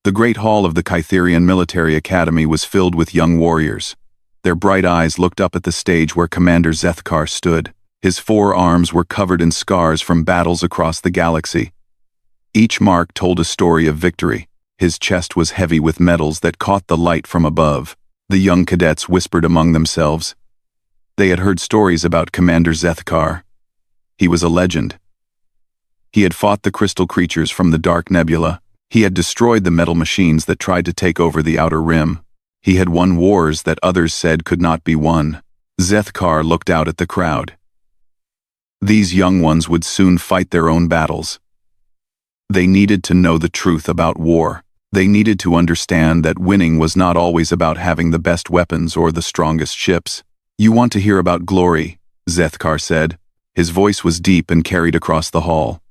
The great hall of the Kytherian Military Academy was filled with young warriors. Their bright eyes looked up at the stage where Commander Zethkar stood. His 4 arms were covered in scars from battles across the galaxy. Each mark told a story of victory. His chest was heavy with medals that caught the light from above. The young cadets whispered among themselves. They had heard stories about Commander Zethkar. He was a legend. He had fought the crystal creatures from the Dark Nebula. He had destroyed the metal machines that tried to take over the Outer Rim. He had won wars that others said could not be won. Zethkar looked out at the crowd. These young ones would soon fight their own battles. They needed to know the truth about war. They needed to understand that winning was not always about having the best weapons or the strongest ships. "You want to hear about glory," Zethkar said. His voice was deep and carried across the hall.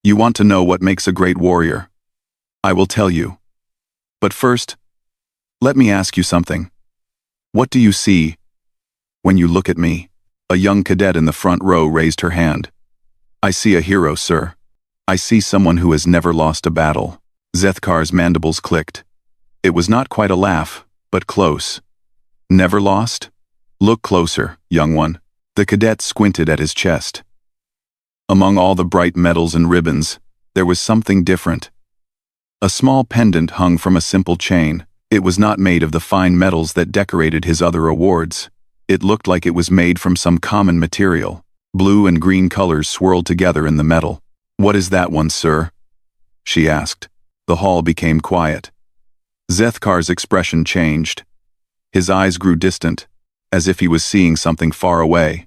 "You want to know what makes a great warrior? I will tell you. But first, let me ask you something. What do you see when you look at me?" A young cadet in the front row raised her hand. "I see a hero, sir. I see someone who has never lost a battle." Zethkar's mandibles clicked. It was not quite a laugh, but close. "Never lost? Look closer, young one." The cadet squinted at his chest. Among all the bright medals and ribbons, there was something different. A small pendant hung from a simple chain. It was not made of the fine metals that decorated his other awards. It looked like it was made from some common material. Blue and green colors swirled together in the metal. "What is that one, sir?" she asked. The hall became quiet. Zethkar's expression changed. His eyes grew distant, as if he was seeing something far away.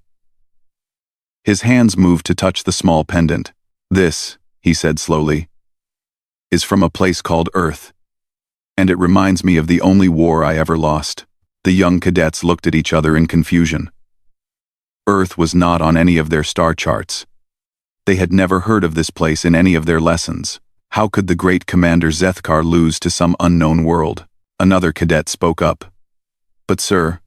His hands moved to touch the small pendant. "This," he said slowly, "is from a place called Earth. And it reminds me of the only war I ever lost." The young cadets looked at each other in confusion. Earth was not on any of their star charts. They had never heard of this place in any of their lessons. How could the great Commander Zethkar lose to some unknown world? Another cadet spoke up. "But sir,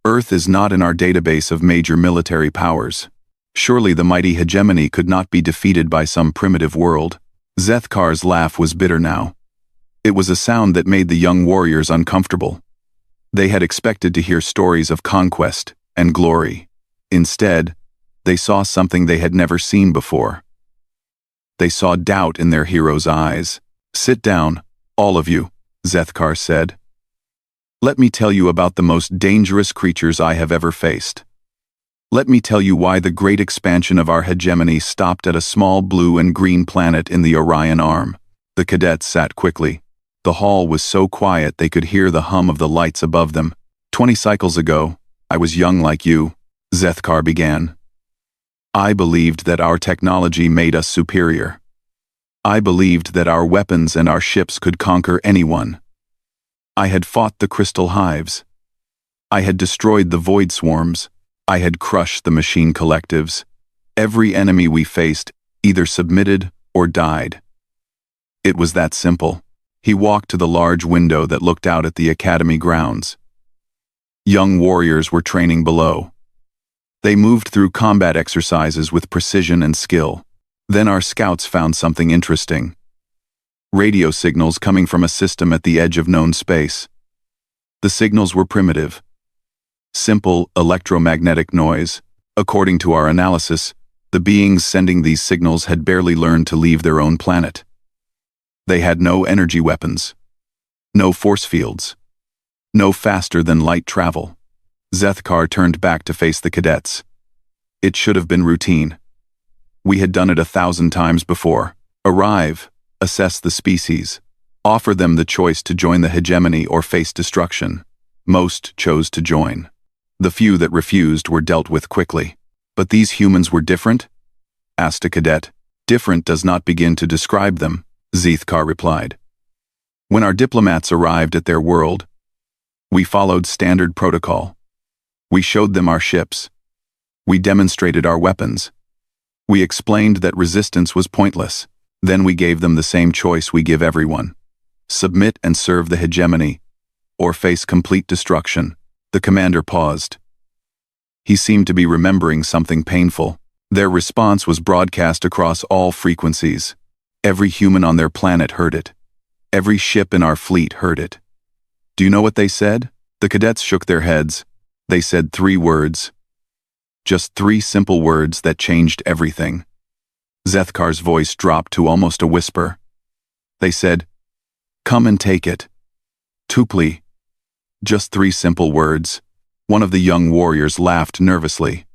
Earth is not in our database of major military powers. Surely the mighty hegemony could not be defeated by some primitive world." Zethkar's laugh was bitter now. It was a sound that made the young warriors uncomfortable. They had expected to hear stories of conquest and glory. Instead, they saw something they had never seen before. They saw doubt in their hero's eyes. "Sit down, all of you," Zethkar said. "Let me tell you about the most dangerous creatures I have ever faced. Let me tell you why the great expansion of our hegemony stopped at a small blue and green planet in the Orion Arm." The cadets sat quickly. The hall was so quiet they could hear the hum of the lights above them. 20 cycles ago, I was young like you," Zethkar began. "I believed that our technology made us superior. I believed that our weapons and our ships could conquer anyone. I had fought the crystal hives. I had destroyed the void swarms. I had crushed the machine collectives. Every enemy we faced either submitted or died. It was that simple." He walked to the large window that looked out at the academy grounds. Young warriors were training below. They moved through combat exercises with precision and skill. Then our scouts found something interesting. Radio signals coming from a system at the edge of known space. The signals were primitive. Simple electromagnetic noise. According to our analysis, the beings sending these signals had barely learned to leave their own planet. They had no energy weapons, no force fields, no faster-than-light travel. Zethkar turned back to face the cadets. It should have been routine. We had done it 1,000 times before. Arrive, assess the species, offer them the choice to join the hegemony or face destruction. Most chose to join. The few that refused were dealt with quickly. "But these humans were different?" asked a cadet. "Different does not begin to describe them," Zethkar replied. "When our diplomats arrived at their world, we followed standard protocol. We showed them our ships. We demonstrated our weapons. We explained that resistance was pointless. Then we gave them the same choice we give everyone. Submit and serve the hegemony, or face complete destruction." The commander paused. He seemed to be remembering something painful. Their response was broadcast across all frequencies. Every human on their planet heard it. Every ship in our fleet heard it. Do you know what they said? The cadets shook their heads. They said 3 words. Just 3 simple words that changed everything. Zethkar's voice dropped to almost a whisper. They said, "Come and take it." Tupli. Just 3 simple words. One of the young warriors laughed nervously.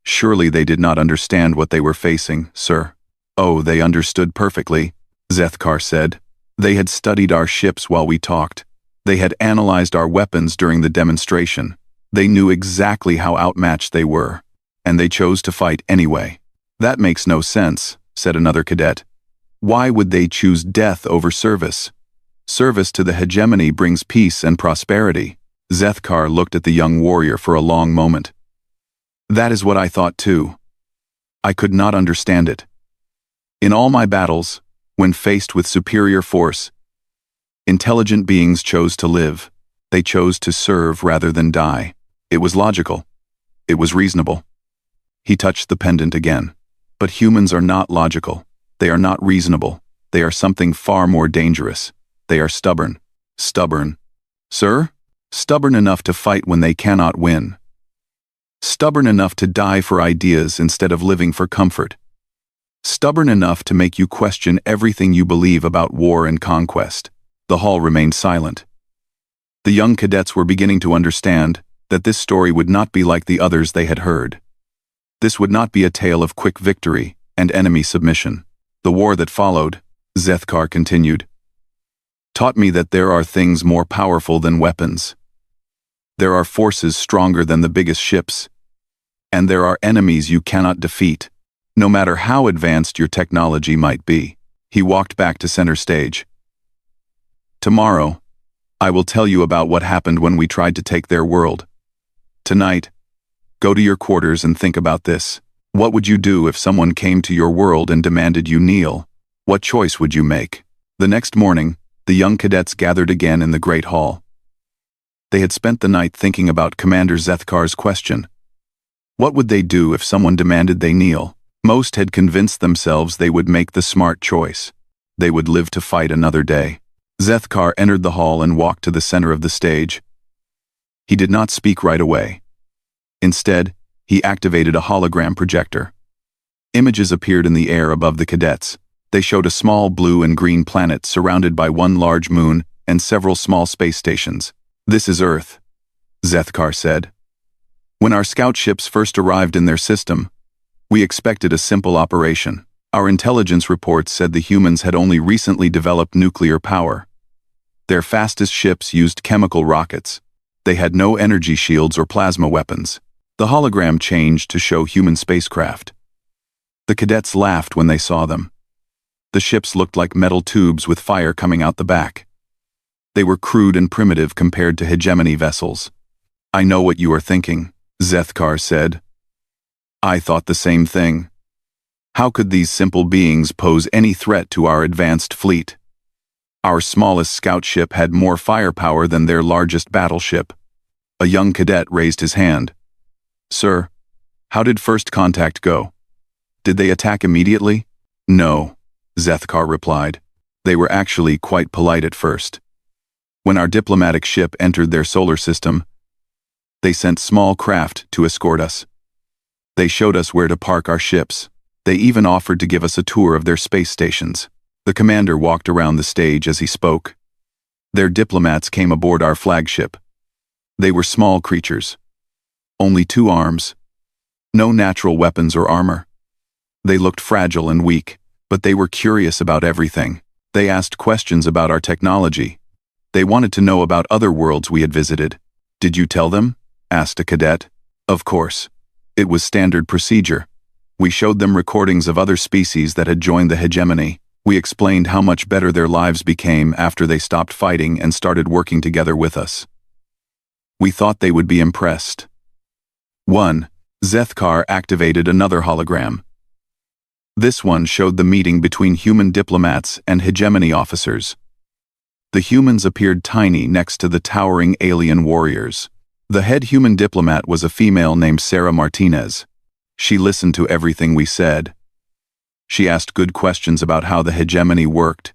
Surely they did not understand what they were facing, sir. Oh, they understood perfectly, Zethkar said. They had studied our ships while we talked. They had analyzed our weapons during the demonstration. They knew exactly how outmatched they were, and they chose to fight anyway. That makes no sense, said another cadet. Why would they choose death over service? Service to the hegemony brings peace and prosperity. Zethkar looked at the young warrior for a long moment. That is what I thought too. I could not understand it. In all my battles, when faced with superior force, intelligent beings chose to live. They chose to serve rather than die. It was logical. It was reasonable. He touched the pendant again. But humans are not logical. They are not reasonable. They are something far more dangerous. They are stubborn. Stubborn. Sir? Stubborn enough to fight when they cannot win. Stubborn enough to die for ideas instead of living for comfort. Stubborn enough to make you question everything you believe about war and conquest. The hall remained silent. The young cadets were beginning to understand that this story would not be like the others they had heard. This would not be a tale of quick victory and enemy submission. The war that followed, Zethkar continued, taught me that there are things more powerful than weapons. There are forces stronger than the biggest ships. And there are enemies you cannot defeat, no matter how advanced your technology might be. He walked back to center stage. Tomorrow, I will tell you about what happened when we tried to take their world. Tonight, go to your quarters and think about this. What would you do if someone came to your world and demanded you kneel? What choice would you make? The next morning, the young cadets gathered again in the Great Hall. They had spent the night thinking about Commander Zethkar's question. What would they do if someone demanded they kneel? Most had convinced themselves they would make the smart choice. They would live to fight another day. Zethkar entered the hall and walked to the center of the stage. He did not speak right away. Instead, he activated a hologram projector. Images appeared in the air above the cadets. They showed a small blue and green planet surrounded by one large moon and several small space stations. This is Earth, Zethkar said. When our scout ships first arrived in their system, we expected a simple operation. Our intelligence reports said the humans had only recently developed nuclear power. Their fastest ships used chemical rockets. They had no energy shields or plasma weapons. The hologram changed to show human spacecraft. The cadets laughed when they saw them. The ships looked like metal tubes with fire coming out the back. They were crude and primitive compared to hegemony vessels. I know what you are thinking, Zethkar said. I thought the same thing. How could these simple beings pose any threat to our advanced fleet? Our smallest scout ship had more firepower than their largest battleship. A young cadet raised his hand. Sir, how did first contact go? Did they attack immediately? No, Zethkar replied. They were actually quite polite at first. When our diplomatic ship entered their solar system, they sent small craft to escort us. They showed us where to park our ships. They even offered to give us a tour of their space stations. The commander walked around the stage as he spoke. Their diplomats came aboard our flagship. They were small creatures. Only 2 arms. No natural weapons or armor. They looked fragile and weak, but they were curious about everything. They asked questions about our technology. They wanted to know about other worlds we had visited. Did you tell them? Asked a cadet. Of course. It was standard procedure. We showed them recordings of other species that had joined the hegemony. We explained how much better their lives became after they stopped fighting and started working together with us. We thought they would be impressed. 1. Zethkar activated another hologram. This one showed the meeting between human diplomats and hegemony officers. The humans appeared tiny next to the towering alien warriors. The head human diplomat was a female named Sarah Martinez. She listened to everything we said. She asked good questions about how the hegemony worked.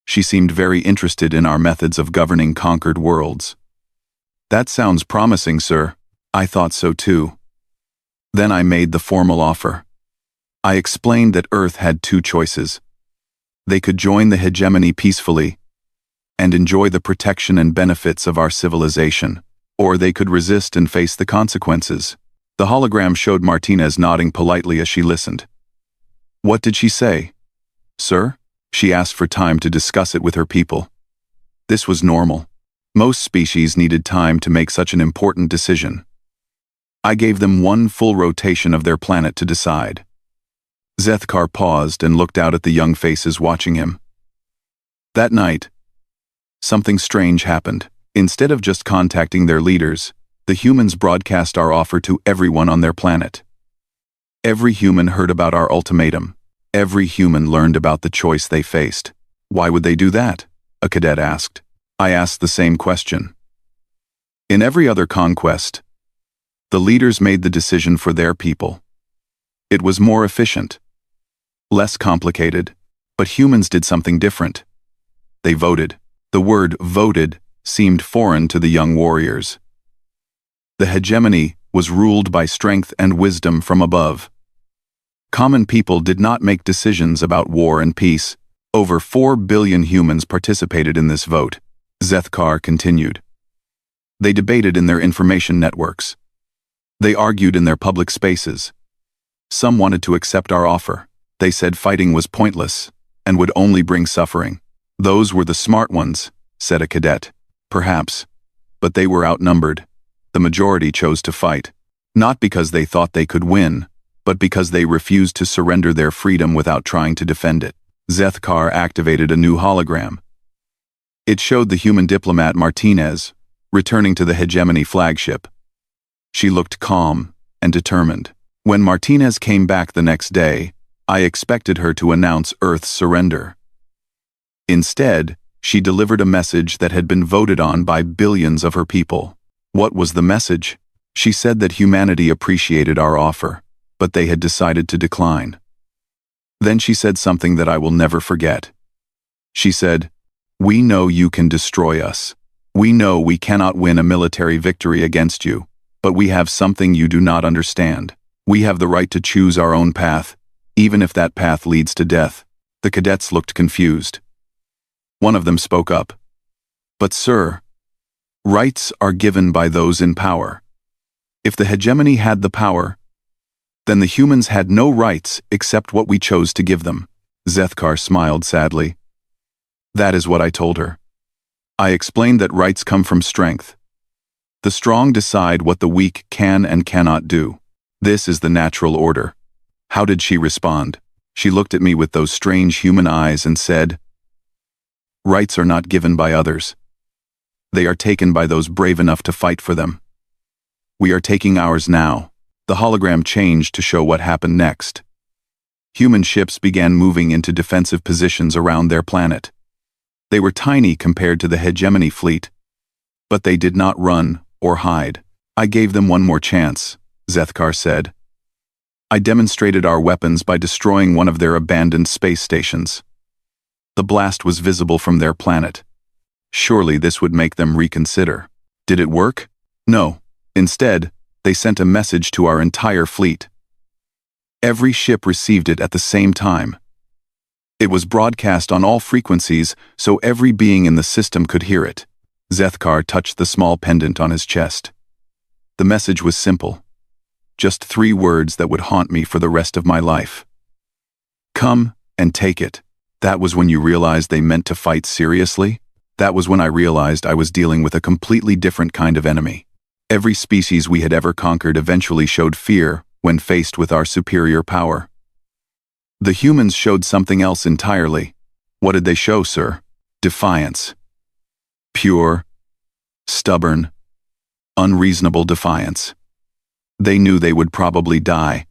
She seemed very interested in our methods of governing conquered worlds. That sounds promising, sir. I thought so too. Then I made the formal offer. I explained that Earth had two choices. They could join the hegemony peacefully and enjoy the protection and benefits of our civilization, or they could resist and face the consequences. The hologram showed Martinez nodding politely as she listened. What did she say? Sir? She asked for time to discuss it with her people. This was normal. Most species needed time to make such an important decision. I gave them one full rotation of their planet to decide. Zethkar paused and looked out at the young faces watching him. That night, something strange happened. Instead of just contacting their leaders, the humans broadcast our offer to everyone on their planet. Every human heard about our ultimatum. Every human learned about the choice they faced. Why would they do that? A cadet asked. I asked the same question. In every other conquest, the leaders made the decision for their people. It was more efficient, less complicated, but humans did something different. They voted. The word voted seemed foreign to the young warriors. The hegemony was ruled by strength and wisdom from above. Common people did not make decisions about war and peace. Over 4 billion humans participated in this vote. Zethkar continued. They debated in their information networks. They argued in their public spaces. Some wanted to accept our offer. They said fighting was pointless and would only bring suffering. Those were the smart ones, said a cadet. Perhaps. But they were outnumbered. The majority chose to fight, not because they thought they could win, but because they refused to surrender their freedom without trying to defend it. Zethkar activated a new hologram. It showed the human diplomat Martinez, returning to the hegemony flagship. She looked calm and determined. When Martinez came back the next day, I expected her to announce Earth's surrender. Instead, she delivered a message that had been voted on by billions of her people. What was the message? She said that humanity appreciated our offer, but they had decided to decline. Then she said something that I will never forget. She said, "We know you can destroy us. We know we cannot win a military victory against you, but we have something you do not understand. We have the right to choose our own path, even if that path leads to death." The cadets looked confused. One of them spoke up. "But sir, rights are given by those in power. If the hegemony had the power, then the humans had no rights except what we chose to give them." Zethkar smiled sadly. That is what I told her. I explained that rights come from strength. The strong decide what the weak can and cannot do. This is the natural order. How did she respond? She looked at me with those strange human eyes and said, "Rights are not given by others. They are taken by those brave enough to fight for them. We are taking ours now." The hologram changed to show what happened next. Human ships began moving into defensive positions around their planet. They were tiny compared to the hegemony fleet, but they did not run or hide. I gave them one more chance, Zethkar said. I demonstrated our weapons by destroying one of their abandoned space stations. The blast was visible from their planet. Surely this would make them reconsider. Did it work? No. Instead, they sent a message to our entire fleet. Every ship received it at the same time. It was broadcast on all frequencies, so every being in the system could hear it. Zethkar touched the small pendant on his chest. The message was simple. Just 3 words that would haunt me for the rest of my life. Come and take it. That was when you realized they meant to fight seriously? That was when I realized I was dealing with a completely different kind of enemy. Every species we had ever conquered eventually showed fear when faced with our superior power. The humans showed something else entirely. What did they show, sir? Defiance. Pure, stubborn, unreasonable defiance. They knew they would probably die,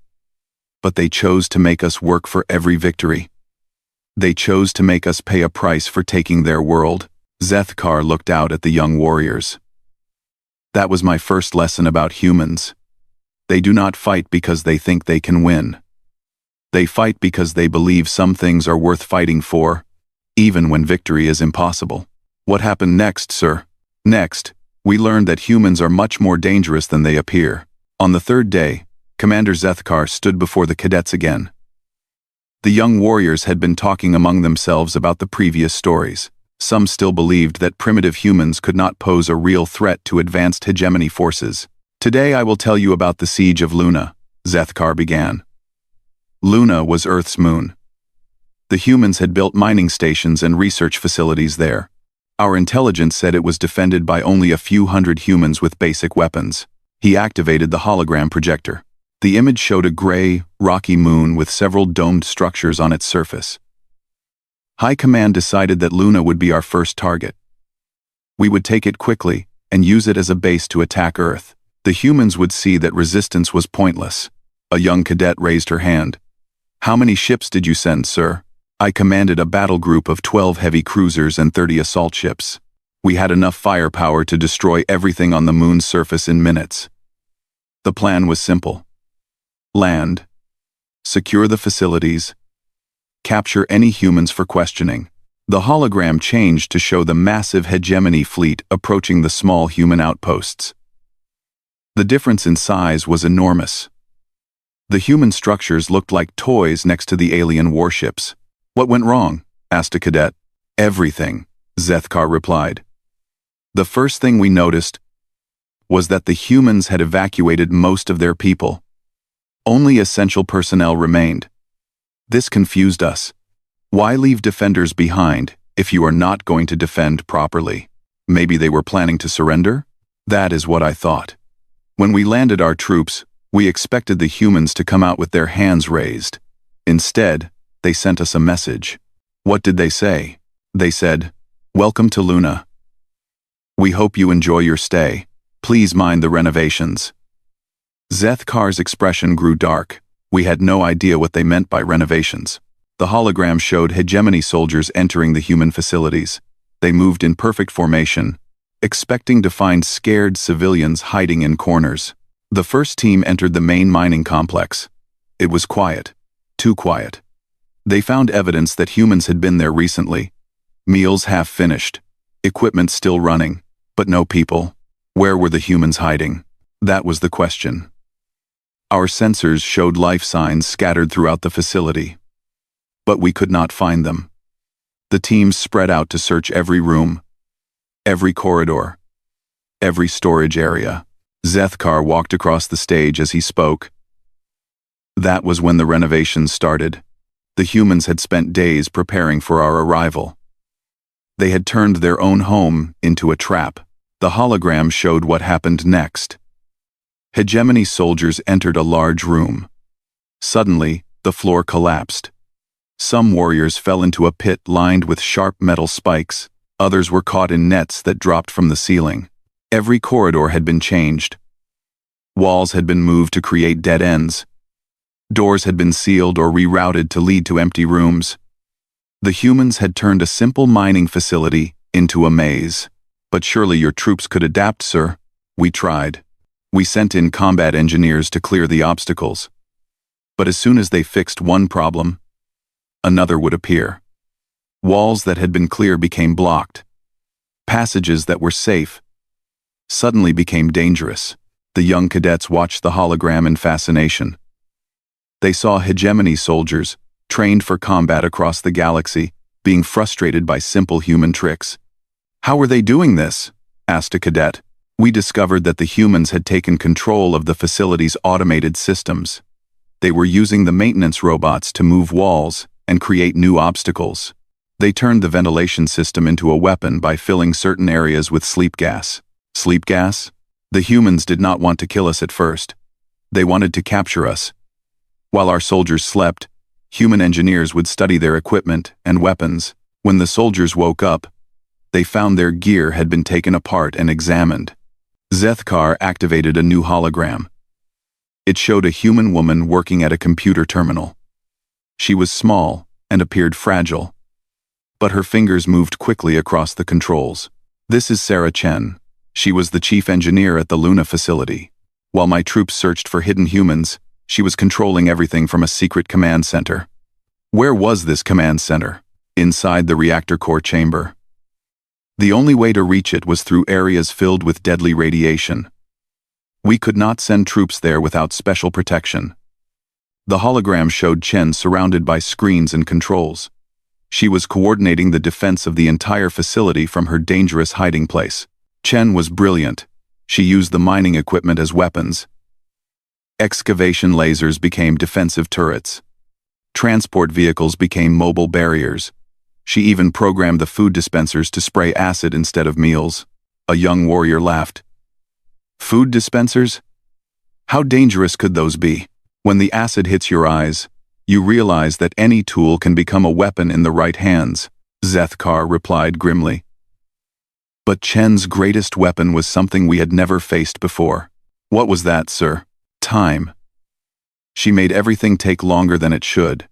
but they chose to make us work for every victory. They chose to make us pay a price for taking their world. Zethkar looked out at the young warriors. That was my first lesson about humans. They do not fight because they think they can win. They fight because they believe some things are worth fighting for, even when victory is impossible. What happened next, sir? Next, we learned that humans are much more dangerous than they appear. On the third day, Commander Zethkar stood before the cadets again. The young warriors had been talking among themselves about the previous stories. Some still believed that primitive humans could not pose a real threat to advanced hegemony forces. Today I will tell you about the siege of Luna, Zethkar began. Luna was Earth's moon. The humans had built mining stations and research facilities there. Our intelligence said it was defended by only a few hundred humans with basic weapons. He activated the hologram projector. The image showed a gray, rocky moon with several domed structures on its surface. High Command decided that Luna would be our first target. We would take it quickly and use it as a base to attack Earth. The humans would see that resistance was pointless. A young cadet raised her hand. How many ships did you send, sir? I commanded a battle group of 12 heavy cruisers and 30 assault ships. We had enough firepower to destroy everything on the moon's surface in minutes. The plan was simple. Land. Secure the facilities. Capture any humans for questioning. The hologram changed to show the massive hegemony fleet approaching the small human outposts. The difference in size was enormous. The human structures looked like toys next to the alien warships. What went wrong? Asked a cadet. Everything, Zethkar replied. The first thing we noticed was that the humans had evacuated most of their people. Only essential personnel remained. This confused us. Why leave defenders behind if you are not going to defend properly? Maybe they were planning to surrender? That is what I thought. When we landed our troops, we expected the humans to come out with their hands raised. Instead, they sent us a message. What did they say? They said, "Welcome to Luna. We hope you enjoy your stay. Please mind the renovations." Zethkar's expression grew dark. We had no idea what they meant by renovations. The hologram showed hegemony soldiers entering the human facilities. They moved in perfect formation, expecting to find scared civilians hiding in corners. The first team entered the main mining complex. It was quiet. Too quiet. They found evidence that humans had been there recently. Meals half finished. Equipment still running. But no people. Where were the humans hiding? That was the question. Our sensors showed life signs scattered throughout the facility. But we could not find them. The teams spread out to search every room, every corridor, every storage area. Zethkar walked across the stage as he spoke. That was when the renovations started. The humans had spent days preparing for our arrival. They had turned their own home into a trap. The hologram showed what happened next. Hegemony soldiers entered a large room. Suddenly, the floor collapsed. Some warriors fell into a pit lined with sharp metal spikes. Others were caught in nets that dropped from the ceiling. Every corridor had been changed. Walls had been moved to create dead ends. Doors had been sealed or rerouted to lead to empty rooms. The humans had turned a simple mining facility into a maze. But surely your troops could adapt, sir. We tried. We sent in combat engineers to clear the obstacles. But as soon as they fixed one problem, another would appear. Walls that had been clear became blocked. Passages that were safe suddenly became dangerous. The young cadets watched the hologram in fascination. They saw hegemony soldiers, trained for combat across the galaxy, being frustrated by simple human tricks. How were they doing this? Asked a cadet. We discovered that the humans had taken control of the facility's automated systems. They were using the maintenance robots to move walls and create new obstacles. They turned the ventilation system into a weapon by filling certain areas with sleep gas. Sleep gas? The humans did not want to kill us at first. They wanted to capture us. While our soldiers slept, human engineers would study their equipment and weapons. When the soldiers woke up, they found their gear had been taken apart and examined. Zethkar activated a new hologram. It showed a human woman working at a computer terminal. She was small and appeared fragile, but her fingers moved quickly across the controls. This is Sarah Chen. She was the chief engineer at the Luna facility. While my troops searched for hidden humans, she was controlling everything from a secret command center. Where was this command center? inside the reactor core chamber. The only way to reach it was through areas filled with deadly radiation. We could not send troops there without special protection. The hologram showed Chen surrounded by screens and controls. She was coordinating the defense of the entire facility from her dangerous hiding place. Chen was brilliant. She used the mining equipment as weapons. Excavation lasers became defensive turrets. Transport vehicles became mobile barriers. She even programmed the food dispensers to spray acid instead of meals. A young warrior laughed. Food dispensers? How dangerous could those be? When the acid hits your eyes, you realize that any tool can become a weapon in the right hands, Zethkar replied grimly. But Chen's greatest weapon was something we had never faced before. What was that, sir? Time. She made everything take longer than it should.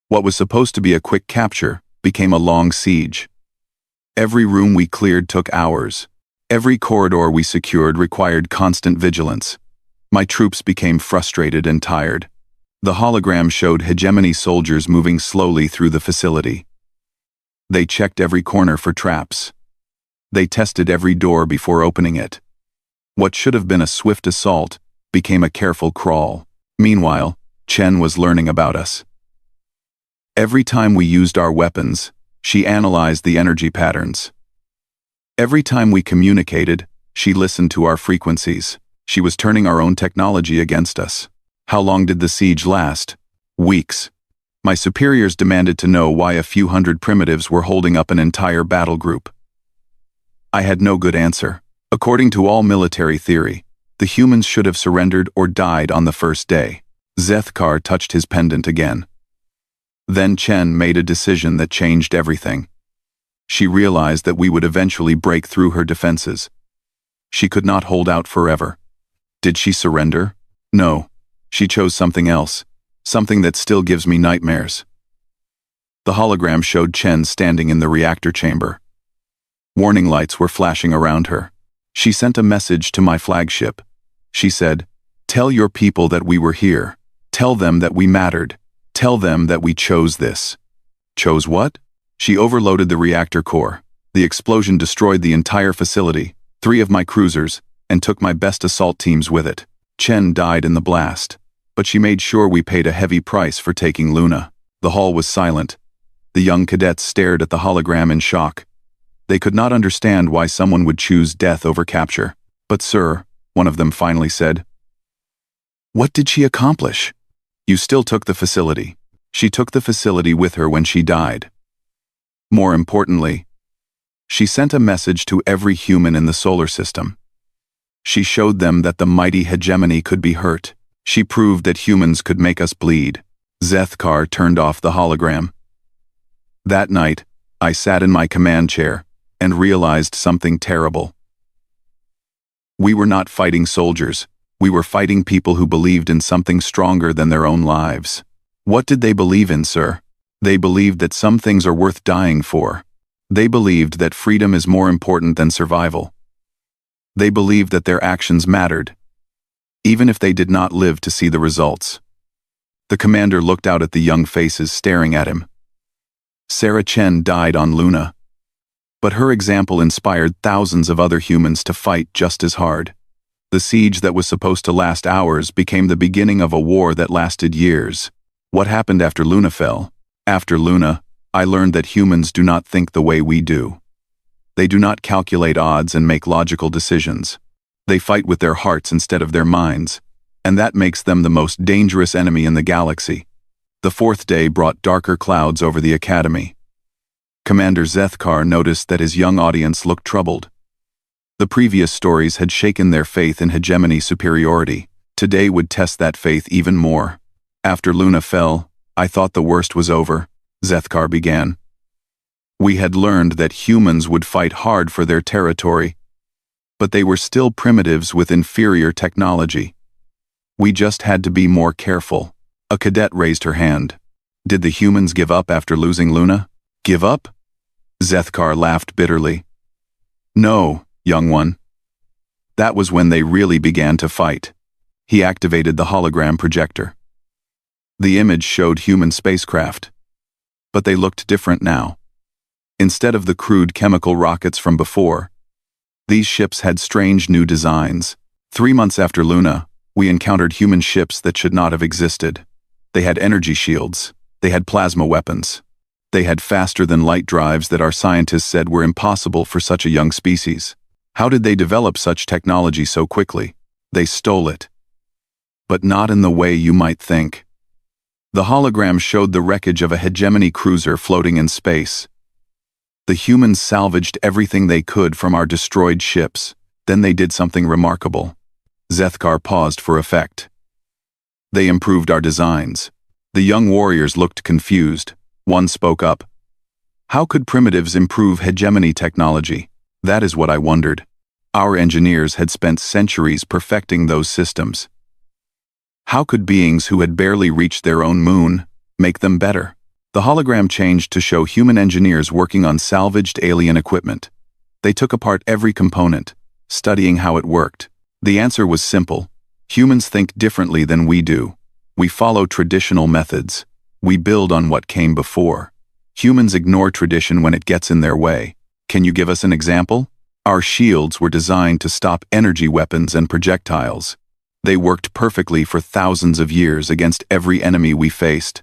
What was supposed to be a quick capture became a long siege. Every room we cleared took hours. Every corridor we secured required constant vigilance. My troops became frustrated and tired. The hologram showed hegemony soldiers moving slowly through the facility. They checked every corner for traps. They tested every door before opening it. What should have been a swift assault became a careful crawl. Meanwhile, Chen was learning about us. Every time we used our weapons, she analyzed the energy patterns. Every time we communicated, she listened to our frequencies. She was turning our own technology against us. How long did the siege last? Weeks. My superiors demanded to know why a few hundred primitives were holding up an entire battle group. I had no good answer. According to all military theory, the humans should have surrendered or died on the first day. Zethkar touched his pendant again. Then Chen made a decision that changed everything. She realized that we would eventually break through her defenses. She could not hold out forever. Did she surrender? No. She chose something else, something that still gives me nightmares. The hologram showed Chen standing in the reactor chamber. Warning lights were flashing around her. She sent a message to my flagship. She said, "Tell your people that we were here. Tell them that we mattered. Tell them that we chose this." Chose what? She overloaded the reactor core. The explosion destroyed the entire facility, 3 of my cruisers, and took my best assault teams with it. Chen died in the blast, but she made sure we paid a heavy price for taking Luna. The hall was silent. The young cadets stared at the hologram in shock. They could not understand why someone would choose death over capture. "But sir," one of them finally said, "what did she accomplish?" "You still took the facility. She took the facility with her when she died. More importantly, she sent a message to every human in the solar system. She showed them that the mighty hegemony could be hurt. She proved that humans could make us bleed." Zethkar turned off the hologram. That night, I sat in my command chair and realized something terrible. We were not fighting soldiers. We were fighting people who believed in something stronger than their own lives. What did they believe in, sir? They believed that some things are worth dying for. They believed that freedom is more important than survival. They believed that their actions mattered, even if they did not live to see the results. The commander looked out at the young faces staring at him. Sarah Chen died on Luna, but her example inspired thousands of other humans to fight just as hard. The siege that was supposed to last hours became the beginning of a war that lasted years. What happened after Luna fell? After Luna, I learned that humans do not think the way we do. They do not calculate odds and make logical decisions. They fight with their hearts instead of their minds, and that makes them the most dangerous enemy in the galaxy. The 4th day brought darker clouds over the academy. Commander Zethkar noticed that his young audience looked troubled. The previous stories had shaken their faith in hegemony superiority. Today would test that faith even more. After Luna fell, I thought the worst was over, Zethkar began. We had learned that humans would fight hard for their territory, but they were still primitives with inferior technology. We just had to be more careful. A cadet raised her hand. Did the humans give up after losing Luna? Give up? Zethkar laughed bitterly. No, young one. That was when they really began to fight. He activated the hologram projector. The image showed human spacecraft. But they looked different now. Instead of the crude chemical rockets from before, these ships had strange new designs. 3 months after Luna, we encountered human ships that should not have existed. They had energy shields. They had plasma weapons. They had faster-than-light drives that our scientists said were impossible for such a young species. How did they develop such technology so quickly? They stole it. But not in the way you might think. The hologram showed the wreckage of a hegemony cruiser floating in space. The humans salvaged everything they could from our destroyed ships. Then they did something remarkable. Zethkar paused for effect. They improved our designs. The young warriors looked confused. One spoke up. How could primitives improve hegemony technology? That is what I wondered. Our engineers had spent centuries perfecting those systems. How could beings who had barely reached their own moon make them better? The hologram changed to show human engineers working on salvaged alien equipment. They took apart every component, studying how it worked. The answer was simple. Humans think differently than we do. We follow traditional methods. We build on what came before. Humans ignore tradition when it gets in their way. Can you give us an example? Our shields were designed to stop energy weapons and projectiles. They worked perfectly for thousands of years against every enemy we faced.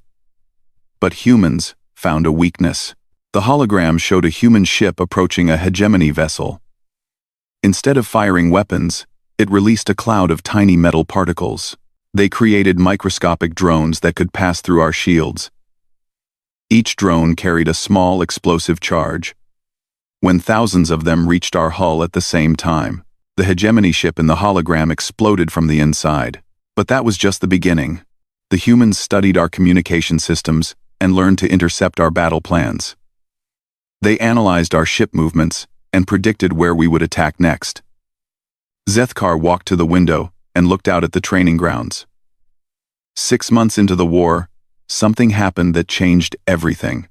But humans found a weakness. The hologram showed a human ship approaching a hegemony vessel. Instead of firing weapons, it released a cloud of tiny metal particles. They created microscopic drones that could pass through our shields. Each drone carried a small explosive charge. When thousands of them reached our hull at the same time, the hegemony ship in the hologram exploded from the inside. But that was just the beginning. The humans studied our communication systems and learned to intercept our battle plans. They analyzed our ship movements and predicted where we would attack next. Zethkar walked to the window and looked out at the training grounds. 6 months into the war, something happened that changed everything.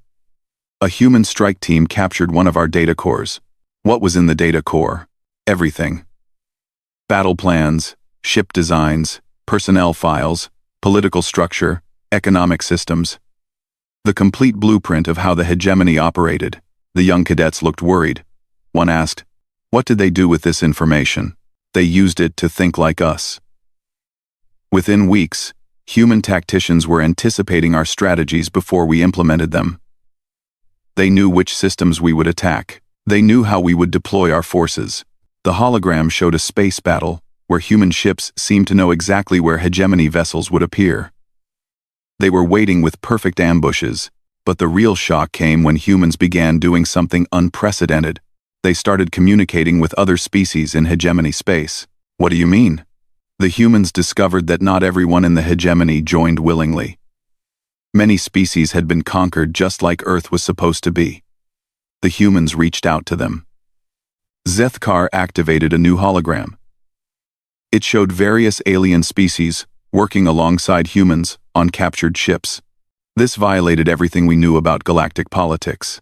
A human strike team captured one of our data cores. What was in the data core? Everything. Battle plans, ship designs, personnel files, political structure, economic systems. The complete blueprint of how the hegemony operated. The young cadets looked worried. One asked, what did they do with this information? They used it to think like us. Within weeks, human tacticians were anticipating our strategies before we implemented them. They knew which systems we would attack. They knew how we would deploy our forces. The hologram showed a space battle where human ships seemed to know exactly where hegemony vessels would appear. They were waiting with perfect ambushes, but the real shock came when humans began doing something unprecedented. They started communicating with other species in hegemony space. What do you mean? The humans discovered that not everyone in the hegemony joined willingly. Many species had been conquered just like Earth was supposed to be. The humans reached out to them. Zethkar activated a new hologram. It showed various alien species working alongside humans on captured ships. This violated everything we knew about galactic politics.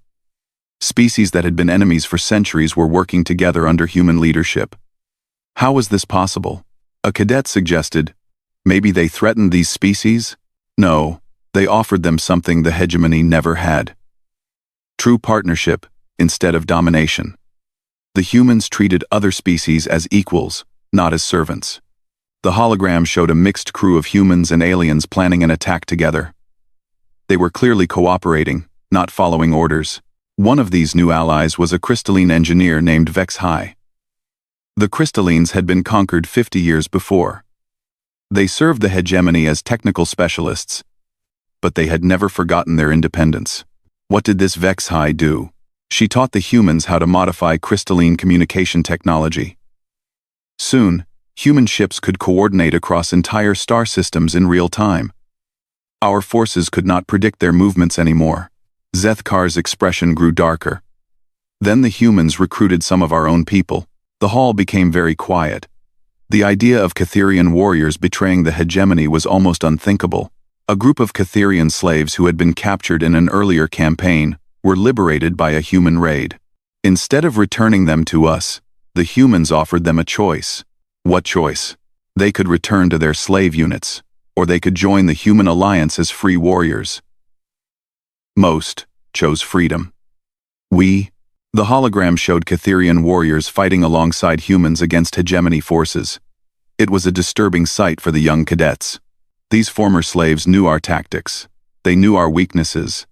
Species that had been enemies for centuries were working together under human leadership. How was this possible? A cadet suggested, maybe they threatened these species? No, they offered them something the hegemony never had. True partnership instead of domination. The humans treated other species as equals, not as servants. The hologram showed a mixed crew of humans and aliens planning an attack together. They were clearly cooperating, not following orders. One of these new allies was a crystalline engineer named Vexhai. The crystallines had been conquered 50 years before. They served the hegemony as technical specialists, but they had never forgotten their independence. What did this Vexhai do? She taught the humans how to modify crystalline communication technology. Soon, human ships could coordinate across entire star systems in real time. Our forces could not predict their movements anymore. Zethkar's expression grew darker. Then the humans recruited some of our own people. The hall became very quiet. The idea of Catherian warriors betraying the hegemony was almost unthinkable. A group of Catherian slaves who had been captured in an earlier campaign were liberated by a human raid. Instead of returning them to us, the humans offered them a choice. What choice? They could return to their slave units, or they could join the human alliance as free warriors. Most chose freedom. The hologram showed Catherian warriors fighting alongside humans against hegemony forces. It was a disturbing sight for the young cadets. These former slaves knew our tactics. They knew our weaknesses.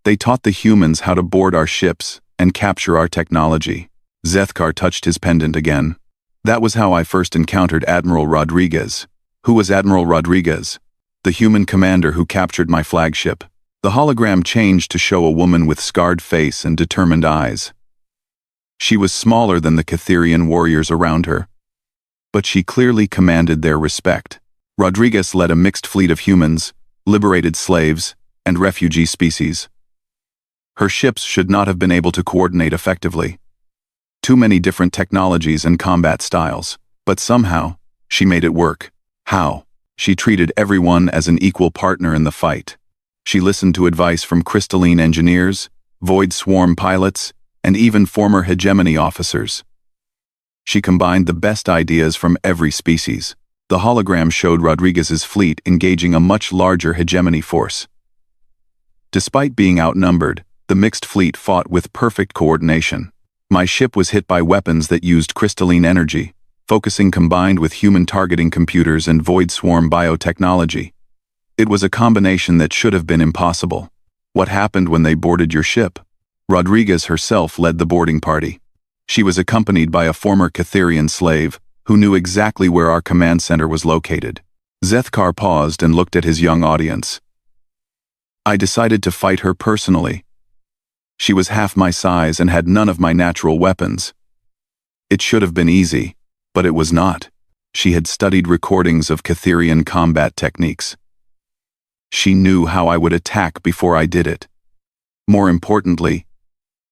They taught the humans how to board our ships and capture our technology. Zethkar touched his pendant again. That was how I first encountered Admiral Rodriguez. Who was Admiral Rodriguez? The human commander who captured my flagship. The hologram changed to show a woman with scarred face and determined eyes. She was smaller than the Catherian warriors around her, but she clearly commanded their respect. Rodriguez led a mixed fleet of humans, liberated slaves, and refugee species. Her ships should not have been able to coordinate effectively. Too many different technologies and combat styles, but somehow, she made it work. How? She treated everyone as an equal partner in the fight. She listened to advice from crystalline engineers, void swarm pilots, and even former hegemony officers. She combined the best ideas from every species. The hologram showed Rodriguez's fleet engaging a much larger hegemony force. Despite being outnumbered, the mixed fleet fought with perfect coordination. My ship was hit by weapons that used crystalline energy, focusing combined with human targeting computers and void swarm biotechnology. It was a combination that should have been impossible. What happened when they boarded your ship? Rodriguez herself led the boarding party. She was accompanied by a former Catherian slave who knew exactly where our command center was located. Zethkar paused and looked at his young audience. I decided to fight her personally. She was half my size and had none of my natural weapons. It should have been easy, but it was not. She had studied recordings of Catherian combat techniques. She knew how I would attack before I did it. More importantly,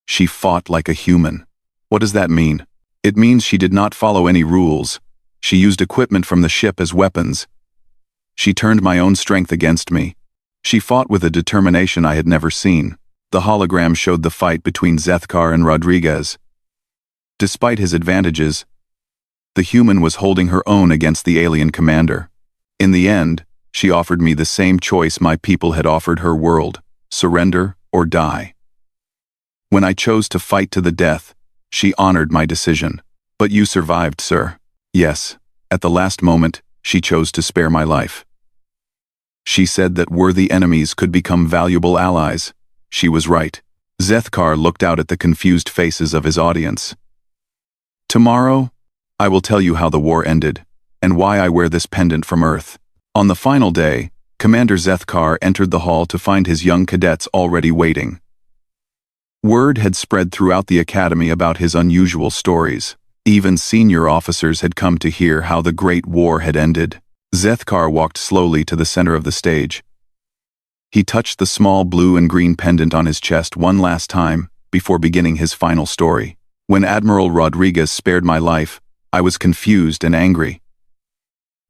she fought like a human. What does that mean? It means she did not follow any rules. She used equipment from the ship as weapons. She turned my own strength against me. She fought with a determination I had never seen. The hologram showed the fight between Zethkar and Rodriguez. Despite his advantages, the human was holding her own against the alien commander. In the end, she offered me the same choice my people had offered her world: surrender or die. When I chose to fight to the death, she honored my decision. But you survived, sir. Yes, at the last moment, she chose to spare my life. She said that worthy enemies could become valuable allies. She was right. Zethkar looked out at the confused faces of his audience. Tomorrow, I will tell you how the war ended, and why I wear this pendant from Earth. On the final day, Commander Zethkar entered the hall to find his young cadets already waiting. Word had spread throughout the academy about his unusual stories. Even senior officers had come to hear how the Great War had ended. Zethkar walked slowly to the center of the stage. He touched the small blue and green pendant on his chest one last time before beginning his final story. When Admiral Rodriguez spared my life, I was confused and angry.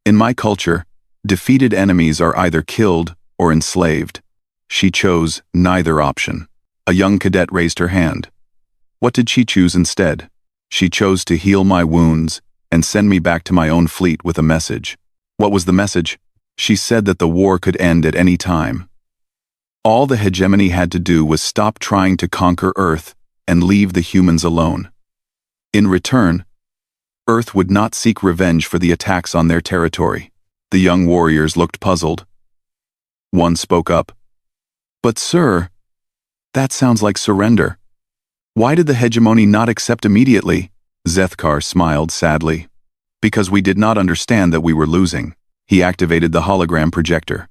In my culture, defeated enemies are either killed or enslaved. She chose neither option. A young cadet raised her hand. What did she choose instead? She chose to heal my wounds and send me back to my own fleet with a message. What was the message? She said that the war could end at any time. All the hegemony had to do was stop trying to conquer Earth and leave the humans alone. In return, Earth would not seek revenge for the attacks on their territory. The young warriors looked puzzled. One spoke up. But sir, that sounds like surrender. Why did the hegemony not accept immediately? Zethkar smiled sadly. Because we did not understand that we were losing. He activated the hologram projector.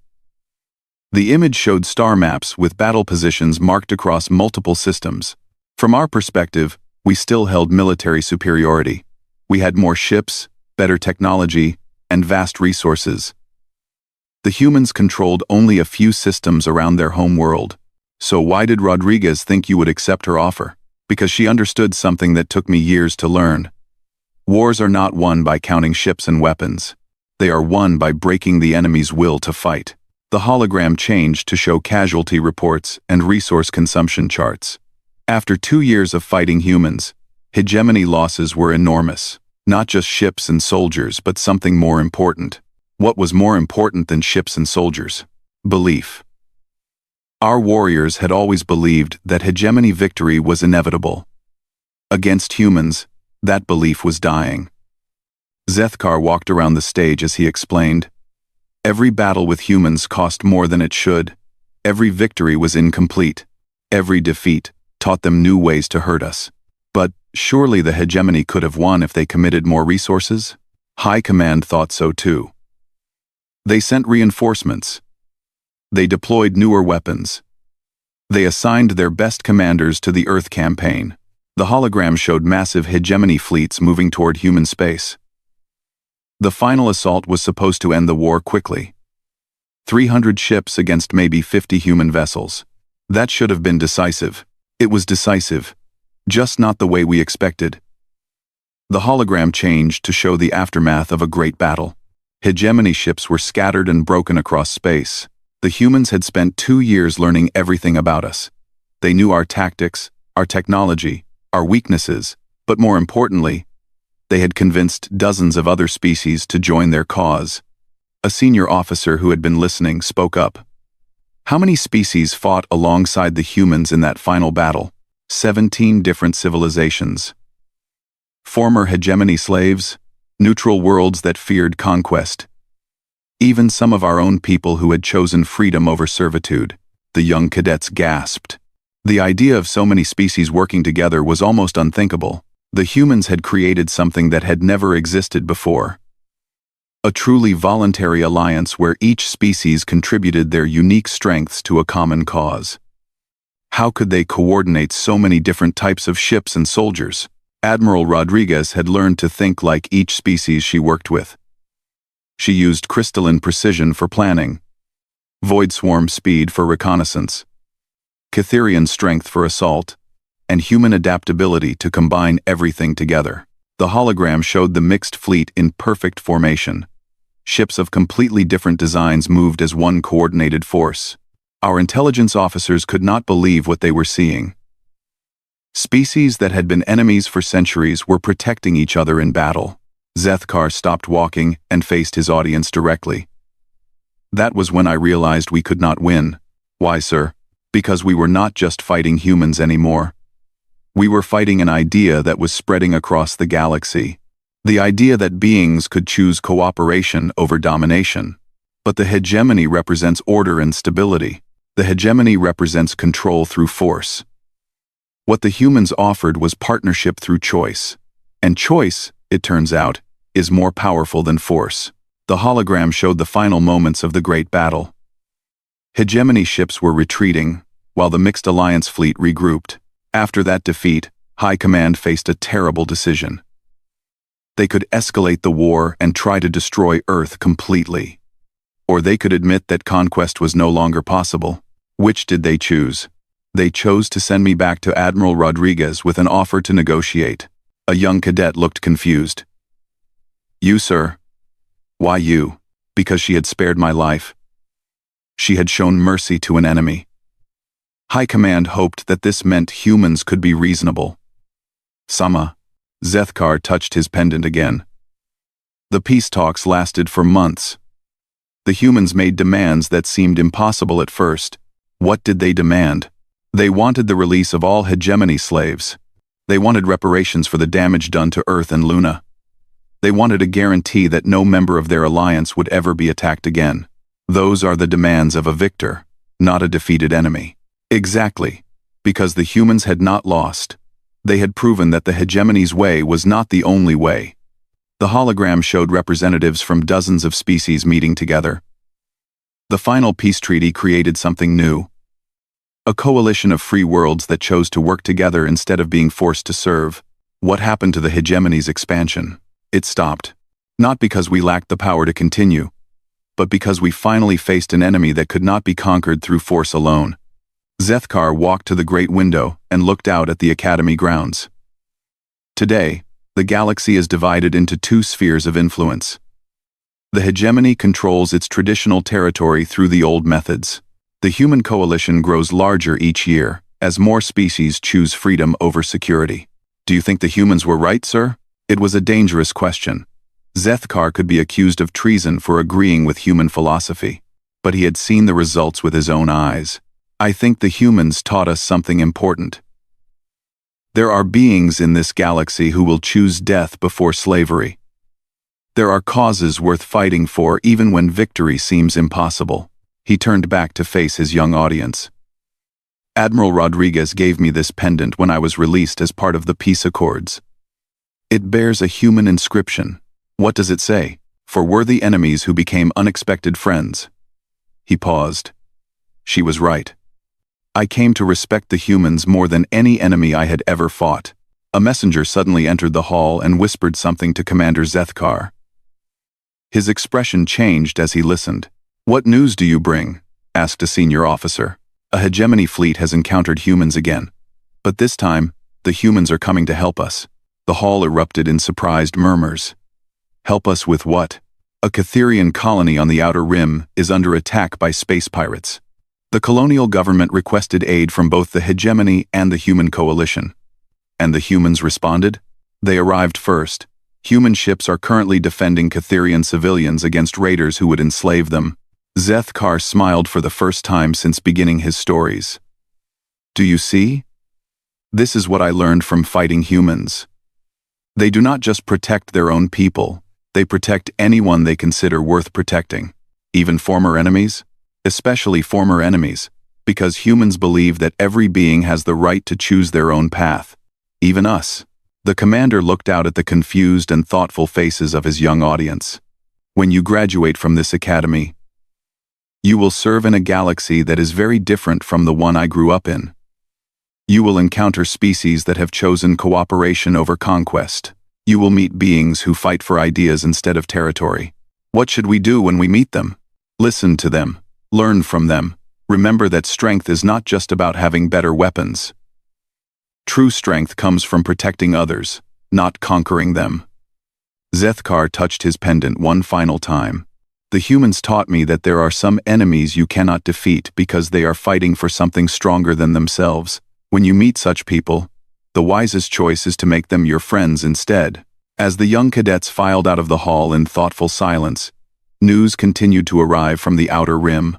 The image showed star maps with battle positions marked across multiple systems. From our perspective, we still held military superiority. We had more ships, better technology, and vast resources. The humans controlled only a few systems around their home world. So why did Rodriguez think you would accept her offer? Because she understood something that took me years to learn. Wars are not won by counting ships and weapons. They are won by breaking the enemy's will to fight. The hologram changed to show casualty reports and resource consumption charts. After 2 years of fighting humans, hegemony losses were enormous. Not just ships and soldiers, but something more important. What was more important than ships and soldiers? Belief. Our warriors had always believed that hegemony victory was inevitable. Against humans, that belief was dying. Zethkar walked around the stage as he explained. Every battle with humans cost more than it should. Every victory was incomplete. Every defeat taught them new ways to hurt us. But surely the hegemony could have won if they committed more resources? High Command thought so too. They sent reinforcements. They deployed newer weapons. They assigned their best commanders to the Earth campaign. The hologram showed massive hegemony fleets moving toward human space. The final assault was supposed to end the war quickly. 300 ships against maybe 50 human vessels. That should have been decisive. It was decisive, just not the way we expected. The hologram changed to show the aftermath of a great battle. Hegemony ships were scattered and broken across space. The humans had spent 2 years learning everything about us. They knew our tactics, our technology, our weaknesses, but more importantly, they had convinced dozens of other species to join their cause. A senior officer who had been listening spoke up. How many species fought alongside the humans in that final battle? 17 different civilizations. Former hegemony slaves, neutral worlds that feared conquest. Even some of our own people who had chosen freedom over servitude. The young cadets gasped. The idea of so many species working together was almost unthinkable. The humans had created something that had never existed before. A truly voluntary alliance where each species contributed their unique strengths to a common cause. How could they coordinate so many different types of ships and soldiers? Admiral Rodriguez had learned to think like each species she worked with. She used crystalline precision for planning, void swarm speed for reconnaissance, Catherian strength for assault, and human adaptability to combine everything together. The hologram showed the mixed fleet in perfect formation. Ships of completely different designs moved as one coordinated force. Our intelligence officers could not believe what they were seeing. Species that had been enemies for centuries were protecting each other in battle. Zethkar stopped walking and faced his audience directly. That was when I realized we could not win. Why, sir? Because we were not just fighting humans anymore. We were fighting an idea that was spreading across the galaxy. The idea that beings could choose cooperation over domination. But the hegemony represents order and stability. The hegemony represents control through force. What the humans offered was partnership through choice. And choice, it turns out, is more powerful than force. The hologram showed the final moments of the great battle. Hegemony ships were retreating, while the mixed alliance fleet regrouped. After that defeat, High Command faced a terrible decision. They could escalate the war and try to destroy Earth completely. Or they could admit that conquest was no longer possible. Which did they choose? They chose to send me back to Admiral Rodriguez with an offer to negotiate. A young cadet looked confused. You, sir? Why you? Because she had spared my life. She had shown mercy to an enemy. High Command hoped that this meant humans could be reasonable. Sama. Zethkar touched his pendant again. The peace talks lasted for months. The humans made demands that seemed impossible at first. What did they demand? They wanted the release of all hegemony slaves. They wanted reparations for the damage done to Earth and Luna. They wanted a guarantee that no member of their alliance would ever be attacked again. Those are the demands of a victor, not a defeated enemy. Exactly. Because the humans had not lost. They had proven that the hegemony's way was not the only way. The hologram showed representatives from dozens of species meeting together. The final peace treaty created something new. A coalition of free worlds that chose to work together instead of being forced to serve. What happened to the hegemony's expansion? It stopped. Not because we lacked the power to continue, but because we finally faced an enemy that could not be conquered through force alone. Zethkar walked to the great window and looked out at the Academy grounds. Today, the galaxy is divided into 2 spheres of influence. The hegemony controls its traditional territory through the old methods. The human coalition grows larger each year, as more species choose freedom over security. Do you think the humans were right, sir? It was a dangerous question. Zethkar could be accused of treason for agreeing with human philosophy, but he had seen the results with his own eyes. I think the humans taught us something important. There are beings in this galaxy who will choose death before slavery. There are causes worth fighting for even when victory seems impossible. He turned back to face his young audience. Admiral Rodriguez gave me this pendant when I was released as part of the peace accords. It bears a human inscription. What does it say? For worthy enemies who became unexpected friends. He paused. She was right. I came to respect the humans more than any enemy I had ever fought. A messenger suddenly entered the hall and whispered something to Commander Zethkar. His expression changed as he listened. What news do you bring? Asked a senior officer. A hegemony fleet has encountered humans again. But this time, the humans are coming to help us. The hall erupted in surprised murmurs. Help us with what? A Catherian colony on the Outer Rim is under attack by space pirates. The colonial government requested aid from both the hegemony and the human coalition. And the humans responded? They arrived first. Human ships are currently defending Catherian civilians against raiders who would enslave them. Zethkar smiled for the first time since beginning his stories. Do you see? This is what I learned from fighting humans. They do not just protect their own people, they protect anyone they consider worth protecting. Even former enemies? Especially former enemies, because humans believe that every being has the right to choose their own path. Even us. The commander looked out at the confused and thoughtful faces of his young audience. When you graduate from this academy, you will serve in a galaxy that is very different from the one I grew up in. You will encounter species that have chosen cooperation over conquest. You will meet beings who fight for ideas instead of territory. What should we do when we meet them? Listen to them. Learn from them. Remember that strength is not just about having better weapons. True strength comes from protecting others, not conquering them. Zethkar touched his pendant one final time. The humans taught me that there are some enemies you cannot defeat because they are fighting for something stronger than themselves. When you meet such people, the wisest choice is to make them your friends instead. As the young cadets filed out of the hall in thoughtful silence, news continued to arrive from the Outer Rim.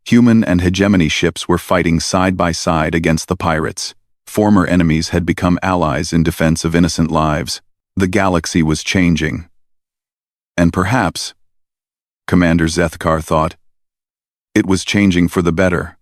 Human and hegemony ships were fighting side by side against the pirates. Former enemies had become allies in defense of innocent lives. The galaxy was changing. And perhaps, Commander Zethkar thought, it was changing for the better.